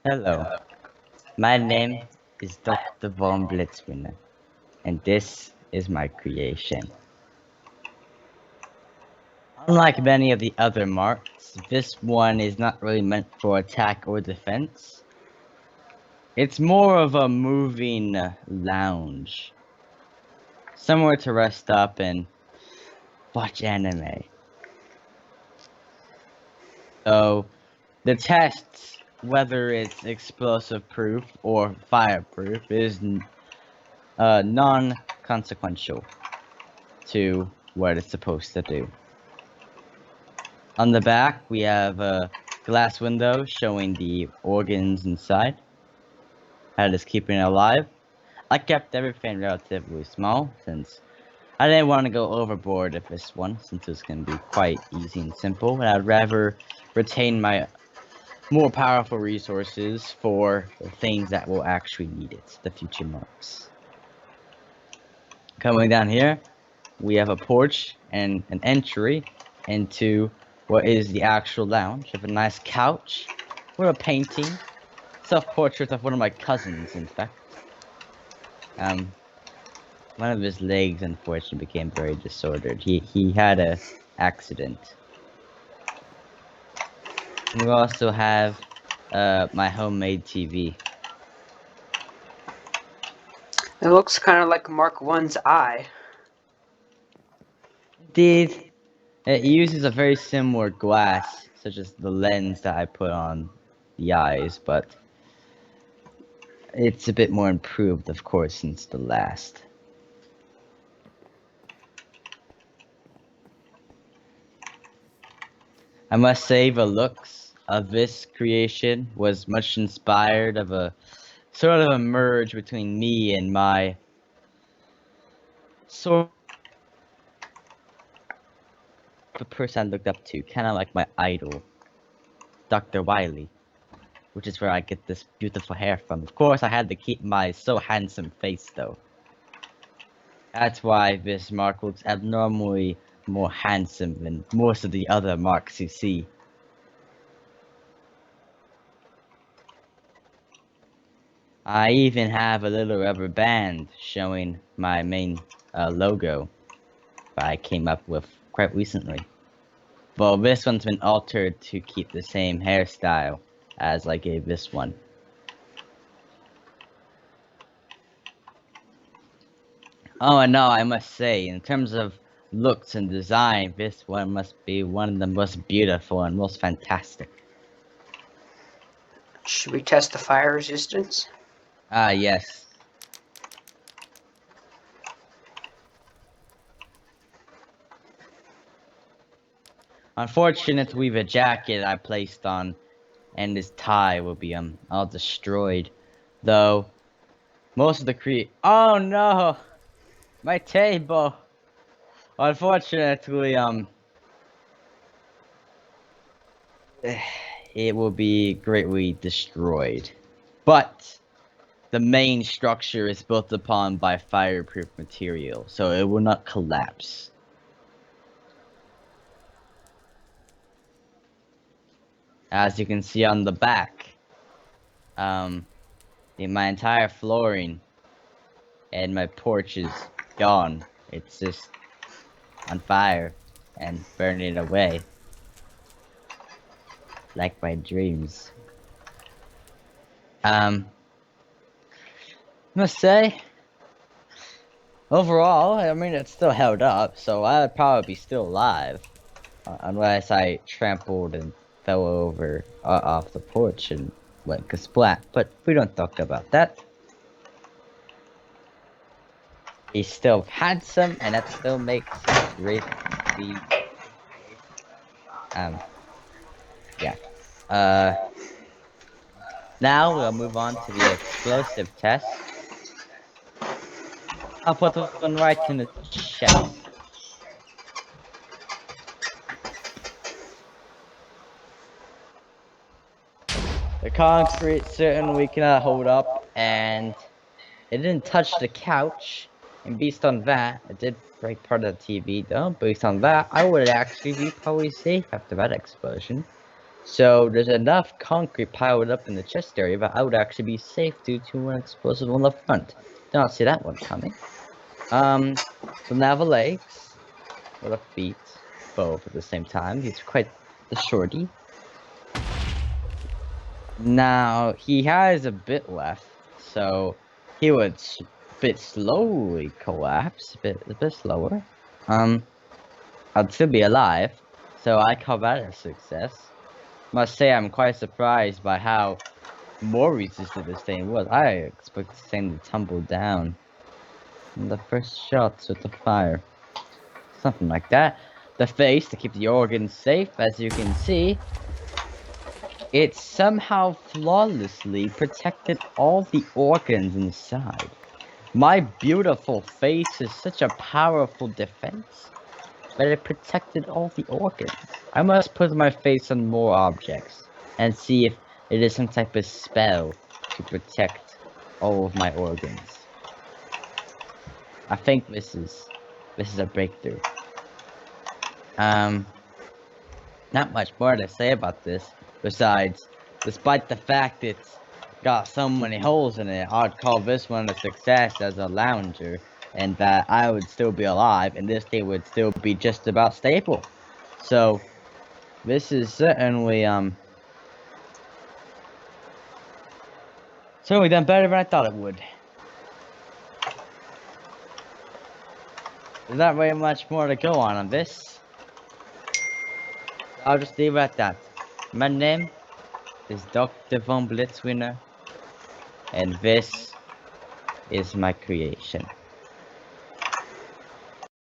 Hello, my name is Dr. Von BlitzWiener, and this is my creation. Unlike many of the other marks, this one is not really meant for attack or defense. It's more of a moving lounge, somewhere to rest up and watch anime. So, the tests, whether it's explosive proof or fireproof, is non-consequential to what it's supposed to do. On the back, we have a glass window showing the organs inside, how it is keeping it alive. I kept everything relatively small since I didn't want to go overboard with this one, since it's going to be quite easy and simple, and I'd rather retain my more powerful resources for the things that will actually need it, the future marks. Coming down here, we have a porch and an entry into what is the actual lounge. We have a nice couch with a painting, self-portrait of one of my cousins, in fact. One of his legs unfortunately became very disordered. He had a accident. We also have my homemade TV. It looks kind of like Mark I's eye. Indeed, it uses a very similar glass, such as the lens that I put on the eyes, but it's a bit more improved, of course, since the last. I must say the looks of this creation was much inspired of a sort of a merge between me and my sort of the person I looked up to, kind of like my idol, Dr. Wiley, which is where I get this beautiful hair from. Of course, I had to keep my so handsome face though. That's why this mark looks abnormally more handsome than most of the other marks you see. I even have a little rubber band showing my main logo that I came up with quite recently. Well, this one's been altered to keep the same hairstyle as I gave this one. Oh, and no, I must say, in terms of looks and design, this one must be one of the most beautiful and most fantastic. Should we test the fire resistance? Ah, yes. Unfortunately, the jacket I placed on and this tie will be all destroyed. Though most of the oh no! My table! Unfortunately, it will be greatly destroyed. But the main structure is built upon by fireproof material, so it will not collapse. As you can see on the back, my entire flooring and my porch is gone. It's just on fire and burning away. Like my dreams. I must say, overall, I mean, it's still held up, so I'd probably be still alive. Unless I trampled and fell over off the porch and went kasplat, but we don't talk about that. He's still handsome, and that still makes it great. Yeah. Now we'll move on to the explosive test. I'll put one right in the chest. The concrete certainly cannot hold up, and it didn't touch the couch. And based on that, it did break part of the TV though. Based on that, I would actually be probably safe after that explosion. So there's enough concrete piled up in the chest area that I would actually be safe due to an explosive on the front. Did not see that one coming. So now the legs, or the feet, both at the same time. He's quite the shorty. Now he has a bit left, so he would a bit slowly collapse, a bit slower. I'd still be alive, so I call that a success. Must say I'm quite surprised by how more resistant this thing was. I expect this thing to tumble down in the first shots with the fire. Something like that. The face to keep the organs safe, as you can see, it somehow flawlessly protected all the organs inside. My beautiful face is such a powerful defense, but it protected all the organs. I must put my face on more objects and see if it is some type of spell to protect all of my organs. I think this is a breakthrough. Not much more to say about this, besides, despite the fact it's got so many holes in it, I'd call this one a success as a lounger, and that I would still be alive, and this thing would still be just about stable. So, this is certainly done better than I thought it would. There's not very much more to go on this. I'll just leave it at that. My name is Dr. von BlitzWiener, and this is my creation.